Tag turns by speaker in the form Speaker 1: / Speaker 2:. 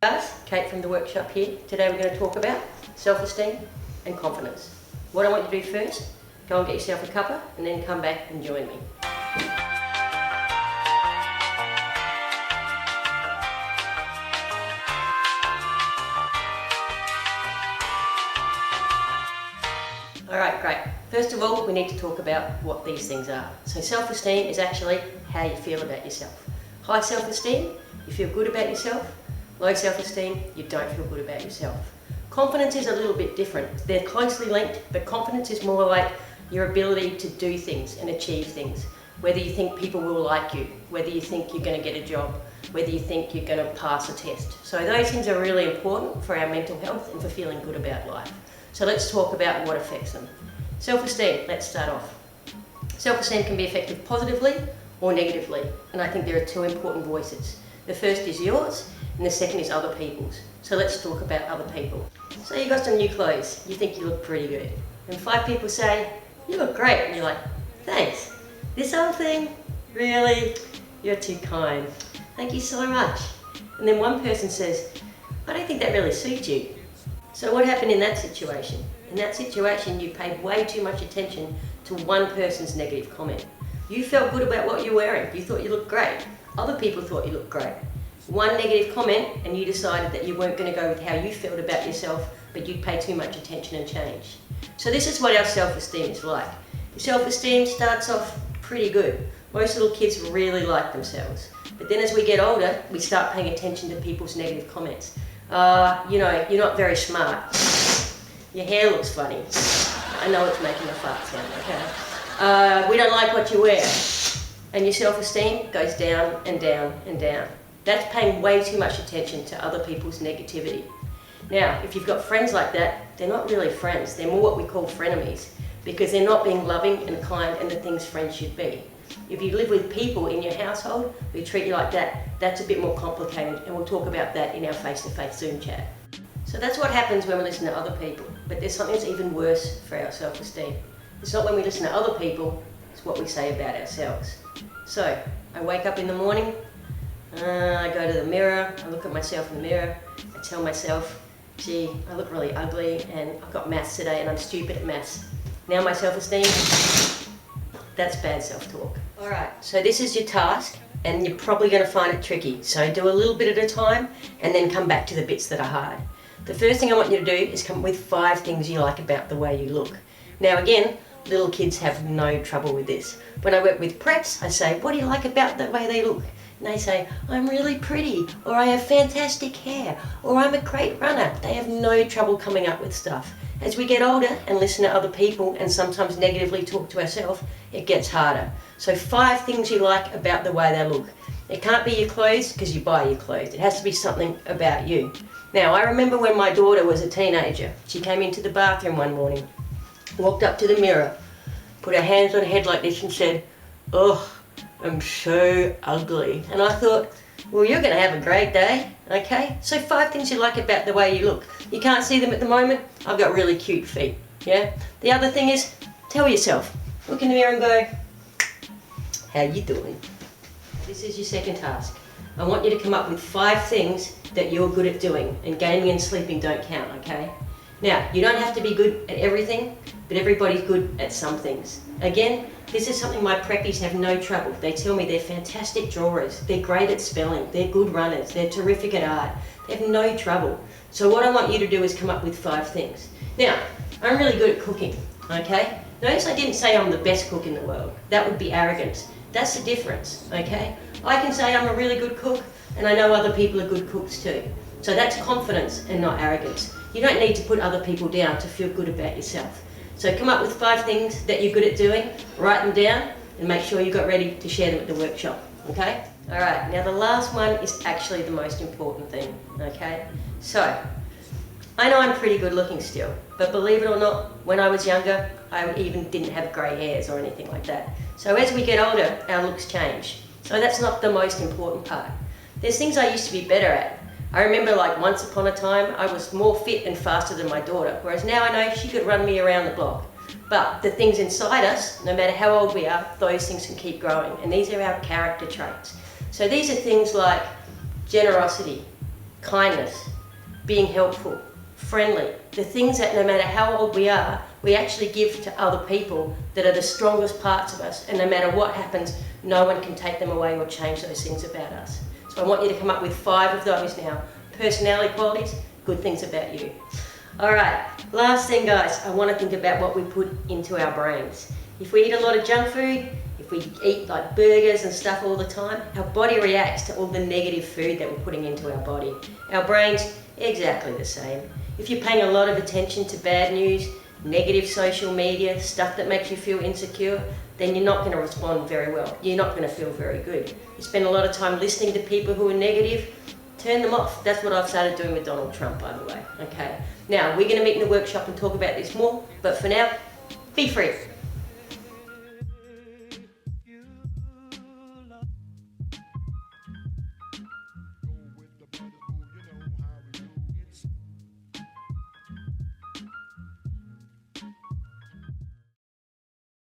Speaker 1: Guys, Kate from the workshop here. Today we're going to talk about self-esteem and confidence. What I want you to do first, go and get yourself a cuppa and then come back and join me. Alright, great. First of all, we need to talk about what these things are. So self-esteem is actually how you feel about yourself. High self-esteem, you feel good about yourself. Low self-esteem, you don't feel good about yourself. Confidence is a little bit different. They're closely linked, but confidence is more like your ability to do things and achieve things. Whether you think people will like you, whether you think you're going to get a job, whether you think you're going to pass a test. So those things are really important for our mental health and for feeling good about life. So let's talk about what affects them. Self-esteem, let's start off. Self-esteem can be affected positively or negatively, and I think there are two important voices. The first is yours, and the second is other people's. So let's talk about other people. So you got some new clothes, you think you look pretty good. And 5 people say, you look great, and you're like, thanks. This old thing? Really? You're too kind. Thank you so much. And then one person says, I don't think that really suits you. So what happened in that situation? In that situation, you paid way too much attention to one person's negative comment. You felt good about what you're wearing. You thought you looked great. Other people thought you looked great. One negative comment and you decided that you weren't going to go with how you felt about yourself, but you'd pay too much attention and change. So this is what our self-esteem is like. Self-esteem starts off pretty good. Most little kids really like themselves. But then as we get older, we start paying attention to people's negative comments. You know, you're not very smart. Your hair looks funny. I know it's making a fart sound, okay? We don't like what you wear. And your self-esteem goes down and down and down. That's paying way too much attention to other people's negativity. Now, if you've got friends like that, they're not really friends. They're more what we call frenemies, because they're not being loving and kind and the things friends should be. If you live with people in your household who treat you like that, that's a bit more complicated, and we'll talk about that in our face-to-face Zoom chat. So that's what happens when we listen to other people, but there's something that's even worse for our self-esteem. It's not when we listen to other people, it's what we say about ourselves. So, I wake up in the morning, I go to the mirror, I look at myself in the mirror, I tell myself, gee, I look really ugly and I've got maths today and I'm stupid at maths. Now my self-esteem, that's bad self-talk. Alright, so this is your task and you're probably going to find it tricky. So do a little bit at a time and then come back to the bits that are hard. The first thing I want you to do is come up with 5 things you like about the way you look. Now again, little kids have no trouble with this. When I work with preps, I say, what do you like about the way they look? And they say, I'm really pretty, or I have fantastic hair, or I'm a great runner. They have no trouble coming up with stuff. As we get older and listen to other people and sometimes negatively talk to ourselves, it gets harder. So 5 things you like about the way they look. It can't be your clothes because you buy your clothes. It has to be something about you. Now, I remember when my daughter was a teenager. She came into the bathroom one morning, walked up to the mirror, put her hands on her head like this and said, oh, I'm so ugly. And I thought, well, you're going to have a great day, okay? So 5 things you like about the way you look. You can't see them at the moment. I've got really cute feet, yeah? The other thing is, tell yourself, look in the mirror and go, how you doing? This is your second task. I want you to come up with 5 things that you're good at doing, and gaming and sleeping don't count, okay? Now, you don't have to be good at everything, but everybody's good at some things. Again, this is something my preppies have no trouble. They tell me they're fantastic drawers, they're great at spelling, they're good runners, they're terrific at art. They have no trouble. So what I want you to do is come up with 5 things. Now, I'm really good at cooking, okay? Notice I didn't say I'm the best cook in the world. That would be arrogance. That's the difference, okay? I can say I'm a really good cook, and I know other people are good cooks too. So that's confidence and not arrogance. You don't need to put other people down to feel good about yourself. So come up with 5 things that you're good at doing, write them down, and make sure you got ready to share them at the workshop, okay? Alright, now the last one is actually the most important thing, okay? So, I know I'm pretty good looking still, but believe it or not, when I was younger, I even didn't have grey hairs or anything like that. So as we get older, our looks change. So that's not the most important part. There's things I used to be better at. I remember like once upon a time, I was more fit and faster than my daughter, whereas now I know she could run me around the block. But the things inside us, no matter how old we are, those things can keep growing, and these are our character traits. So these are things like generosity, kindness, being helpful, friendly, the things that no matter how old we are, we actually give to other people that are the strongest parts of us, and no matter what happens, no one can take them away or change those things about us. So I want you to come up with 5 of those now. Personality qualities, good things about you. Alright, last thing guys, I want to think about what we put into our brains. If we eat a lot of junk food, if we eat like burgers and stuff all the time, our body reacts to all the negative food that we're putting into our body. Our brains, exactly the same. If you're paying a lot of attention to bad news, negative social media, stuff that makes you feel insecure, then you're not going to respond very well. You're not going to feel very good. You spend a lot of time listening to people who are negative, turn them off. That's what I've started doing with Donald Trump, by the way. Okay. Now, we're going to meet in the workshop and talk about this more, but for now, be free.